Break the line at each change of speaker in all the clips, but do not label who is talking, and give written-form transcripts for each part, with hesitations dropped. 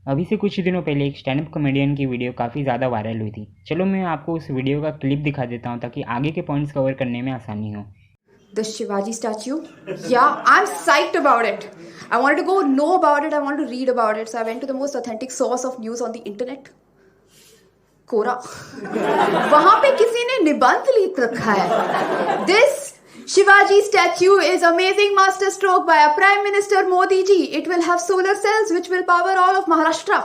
अभी से कुछ दिनों पहले एक स्टैंड अप कॉमेडियन की वीडियो काफ़ी ज़्यादा वायरल हुई थी। चलो मैं आपको उस वीडियो का क्लिप दिखा देता हूँ ताकि आगे के पॉइंट्स कवर करने में आसानी हो।
The Shivaji statue? Yeah, I'm psyched about it. I wanted to go know about it. I wanted to read about it. So I went to the most authentic source of news on the internet. Quora. वहाँ पे किसी ने निबंध लिख रखा है. This Shivaji statue is amazing masterstroke by a Prime Minister Modi ji. It will have solar cells which will power all of Maharashtra.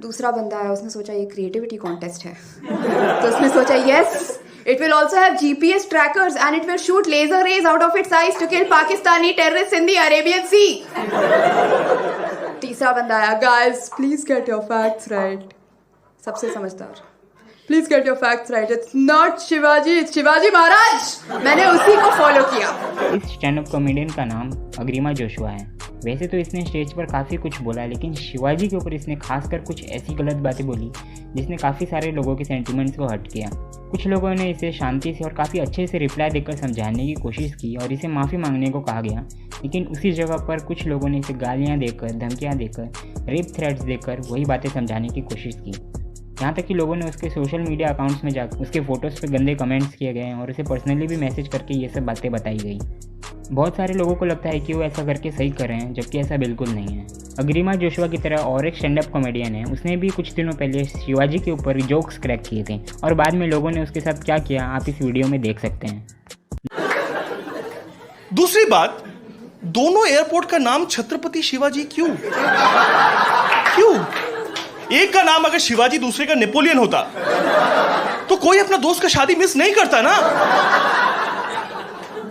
दूसरा बंदा है, उसने सोचा ये क्रिएटिविटी कॉन्टेस्ट है, तो उसने सोचा yes, it will also have GPS trackers and it will shoot laser rays out of its eyes to kill Pakistani terrorists in the Arabian Sea. तीसरा बंदा आया, guys please get your facts right. सबसे समझदार, please get your facts right. It's not Shivaji, it's Shivaji Maharaj. मैंने उसी को follow किया.
इस स्टैंड अप कॉमेडियन का नाम अग्रिमा जोशुआ है. वैसे तो इसने स्टेज पर काफ़ी कुछ बोला, लेकिन शिवाजी के ऊपर इसने खासकर कुछ ऐसी गलत बातें बोली जिसने काफ़ी सारे लोगों के सेंटिमेंट्स को हर्ट किया. कुछ लोगों ने इसे शांति से और काफ़ी अच्छे से रिप्लाई देकर समझाने की कोशिश की और इसे माफ़ी मांगने को कहा गया, लेकिन उसी जगह पर कुछ लोगों ने इसे गालियाँ देकर, धमकियाँ देकर, रेप थ्रेट्स देकर वही बातें समझाने की कोशिश की. यहाँ तक कि लोगों ने उसके सोशल मीडिया अकाउंट्स में जाकर उसके फ़ोटोज़ पे गंदे कमेंट्स किए गए और उसे पर्सनली भी मैसेज करके ये सब बातें बताई गई. बहुत सारे लोगों को लगता है कि वो ऐसा करके सही कर रहे हैं, जबकि ऐसा बिल्कुल नहीं है. अग्रिमा जोशुआ की तरह और एक स्टैंड अप कॉमेडियन है, उसने भी कुछ दिनों पहले शिवाजी के ऊपर जोक्स क्रैक किए थे और बाद में लोगों ने उसके साथ क्या किया आप इस वीडियो में देख सकते हैं.
दूसरी बात, दोनों एयरपोर्ट का नाम छत्रपति शिवाजी क्यों? एक का नाम अगर शिवाजी दूसरे का नेपोलियन होता तो कोई अपना दोस्त का शादी मिस नहीं करता ना.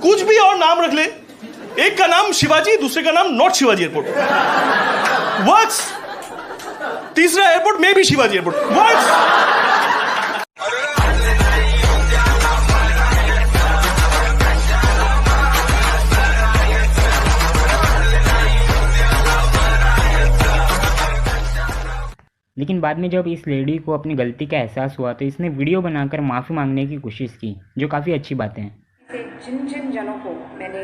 कुछ भी और नाम रख ले, एक का नाम शिवाजी दूसरे का नाम नॉट शिवाजी एयरपोर्ट वर्क्स. तीसरा एयरपोर्ट में भी शिवाजी एयरपोर्ट वर्क्स.
लेकिन बाद में जब इस लेडी को अपनी गलती का एहसास हुआ तो इसने वीडियो बनाकर माफ़ी मांगने की कोशिश की, जो काफ़ी अच्छी बातें हैं.
जिन जिन जनों को मैंने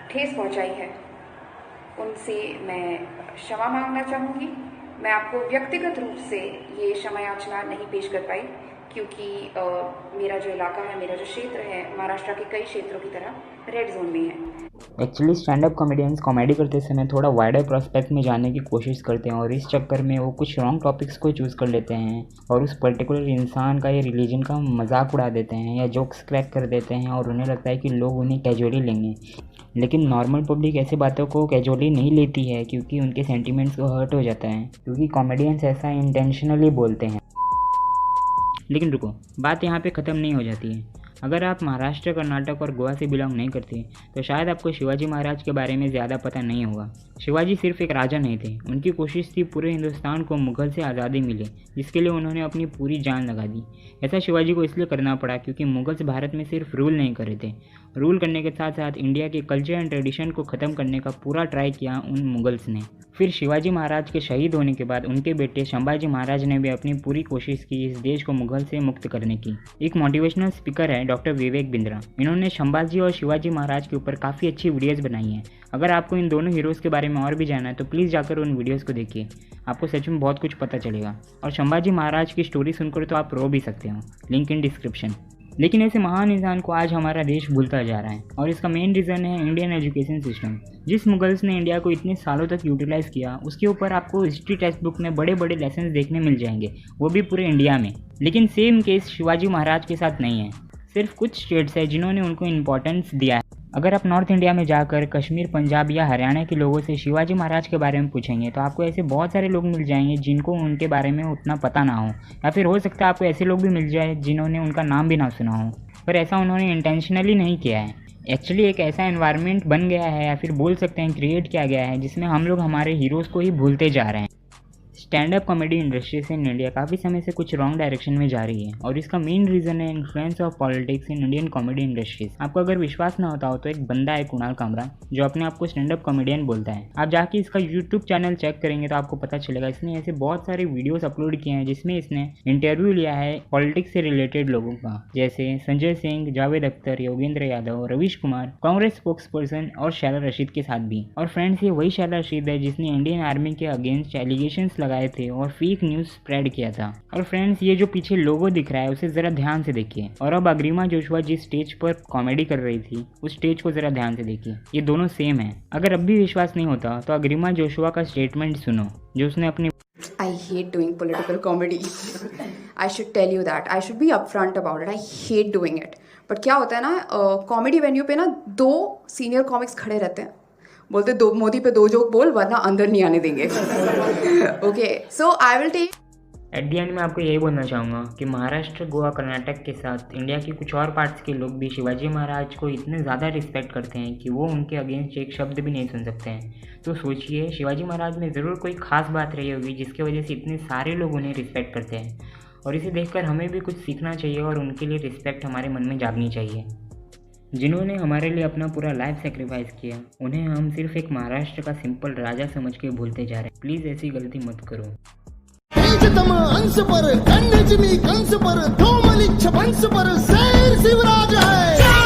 ठेस पहुंचाई है उनसे मैं क्षमा मांगना चाहूँगी. मैं आपको व्यक्तिगत रूप से ये क्षमा याचना नहीं पेश कर पाई क्योंकि मेरा जो इलाका है, मेरा जो क्षेत्र है, महाराष्ट्र के कई क्षेत्रों की तरह रेड जोन में है.
Actually stand up comedians comedy करते समय थोड़ा वाइडर प्रोस्पेक्ट में जाने की कोशिश करते हैं और इस चक्कर में वो कुछ रॉन्ग टॉपिक्स को चूज़ कर लेते हैं और उस पर्टिकुलर इंसान का या रिलीजन का मजाक उड़ा देते हैं या जोक्स क्रैक कर देते हैं और उन्हें लगता है कि लोग उन्हें कैजुअली लेंगे. लेकिन नॉर्मल पब्लिक ऐसी बातों को कैजुअली नहीं लेती है क्योंकि उनके सेंटिमेंट्स को हर्ट हो जाता है, क्योंकि कॉमेडियंस ऐसा इंटेंशनली बोलते हैं. लेकिन रुको, बात यहाँ पे ख़त्म नहीं हो जाती है. अगर आप महाराष्ट्र, कर्नाटक और गोवा से बिलोंग नहीं करते तो शायद आपको शिवाजी महाराज के बारे में ज़्यादा पता नहीं होगा. शिवाजी सिर्फ एक राजा नहीं थे, उनकी कोशिश थी पूरे हिंदुस्तान को मुग़ल से आज़ादी मिले, जिसके लिए उन्होंने अपनी पूरी जान लगा दी. ऐसा शिवाजी को इसलिए करना पड़ा क्योंकि मुग़ल्स भारत में सिर्फ रूल नहीं कर रहे थे, रूल करने के साथ साथ इंडिया के कल्चर एंड ट्रेडिशन को ख़त्म करने का पूरा ट्राई किया उन मुग़ल्स ने. फिर शिवाजी महाराज के शहीद होने के बाद उनके बेटे संभाजी महाराज ने भी अपनी पूरी कोशिश की इस देश को मुग़ल से मुक्त करने की. एक मोटिवेशनल स्पीकर है डॉक्टर विवेक बिंद्रा. इन्होंने संभाजी और शिवाजी महाराज के ऊपर काफ़ी अच्छी वीडियोज़ बनाई हैं. अगर आपको इन दोनों हीरोज़ के बारे में और भी जानना है तो प्लीज़ जाकर उन वीडियोज़ को देखिए, आपको सच में बहुत कुछ पता चलेगा. और संभाजी महाराज की स्टोरी सुनकर तो आप रो भी सकते हो, लिंक इन डिस्क्रिप्शन. लेकिन ऐसे महान इंसान को आज हमारा देश भूलता जा रहा है और इसका मेन रीज़न है इंडियन एजुकेशन सिस्टम. जिस मुगल्स ने इंडिया को इतने सालों तक यूटिलाइज़ किया उसके ऊपर आपको हिस्ट्री टेक्स्ट बुक में बड़े बड़े लेसन देखने मिल जाएंगे, वो भी पूरे इंडिया में. लेकिन सेम केस शिवाजी महाराज के साथ नहीं है. सिर्फ कुछ स्टेट्स है जिन्होंने उनको इम्पोर्टेंस दिया है. अगर आप नॉर्थ इंडिया में जाकर कश्मीर, पंजाब या हरियाणा के लोगों से शिवाजी महाराज के बारे में पूछेंगे तो आपको ऐसे बहुत सारे लोग मिल जाएंगे जिनको उनके बारे में उतना पता ना हो, या फिर हो सकता है आपको ऐसे लोग भी मिल जाए जिन्होंने उनका नाम भी ना सुना हो. पर ऐसा उन्होंने इंटेंशनली नहीं किया है. एक्चुअली एक ऐसा एनवायरनमेंट बन गया है या फिर बोल सकते हैं क्रिएट किया गया है जिसमें हम लोग हमारे हीरोज़ को ही भूलते जा रहे हैं. Stand up comedy industry in India काफ़ी समय से कुछ रॉन्ग डायरेक्शन में जा रही है और इसका मेन रीज़न है influence of politics in Indian comedy industries. आपको अगर विश्वास ना होता हो तो एक बंदा है कुणाल कामरा जो अपने आप को स्टैंड अप कॉमेडियन बोलता है। आप जाके इसका यूट्यूब चैनल चेक करेंगे तो आपको पता चलेगा इसने ऐसे बहुत सारे वीडियोस अपलोड किए हैं जिसमें इसने इंटरव्यू लिया है पॉलिटिक्स से रिलेटेड लोगों का, जैसे संजय सिंह, जावेद अख्तर, योगेंद्र यादव, रवीश कुमार, कांग्रेस स्पोक्स पर्सन और शैला रशीद के साथ भी। और फ्रेंड्स, ये वही शैला रशीद है जिसने इंडियन आर्मी के अगेंस्ट एलिगेशंस लगाए थे और फेक न्यूज़ स्प्रेड किया था। और फ्रेंड्स, ये जो पीछे लोगो दिख रहा है उसे ज़रा ध्यान से देखिए। और अब अग्रिमा जोशुआ जिस स्टेज पर कॉमेडी कर रही थी उस स्टेज को ज़रा ध्यान से देखिए, ये दोनों सेम है। अगर अब भी विश्वास नहीं होता तो अग्रिमा जोशुआ का स्टेटमेंट सुनो जो उसने अपनी
I hate doing political comedy. I should tell you that. I should be upfront about it. I hate doing it. But क्या होता है ना, कॉमेडी वेन्यू पे ना 2 सीनियर कॉमिक्स खड़े रहते हैं, बोलते दो मोदी पे 2 जोक बोल वरना अंदर नहीं आने देंगे। Okay, so I will take
at the end मैं आपको यही बोलना चाहूँगा कि महाराष्ट्र, गोवा, कर्नाटक के साथ इंडिया के कुछ और पार्ट्स के लोग भी शिवाजी महाराज को इतने ज़्यादा रिस्पेक्ट करते हैं कि वो उनके अगेंस्ट एक शब्द भी नहीं सुन सकते हैं। तो सोचिए, शिवाजी महाराज में ज़रूर कोई ख़ास बात रही होगी जिसकी वजह से इतने सारे लोग उन्हें रिस्पेक्ट करते हैं। और इसे देखकर हमें भी कुछ सीखना चाहिए और उनके लिए रिस्पेक्ट हमारे मन में जागनी चाहिए। जिन्होंने हमारे लिए अपना पूरा लाइफ सेक्रीफाइस किया, उन्हें हम सिर्फ एक महाराष्ट्र का सिंपल राजा समझ के भूलते जा रहे हैं। प्लीज़ ऐसी गलती मत करो।
तम अंश पर कंस पर धूमलिच्छ वंश पर शेर शिवराज है।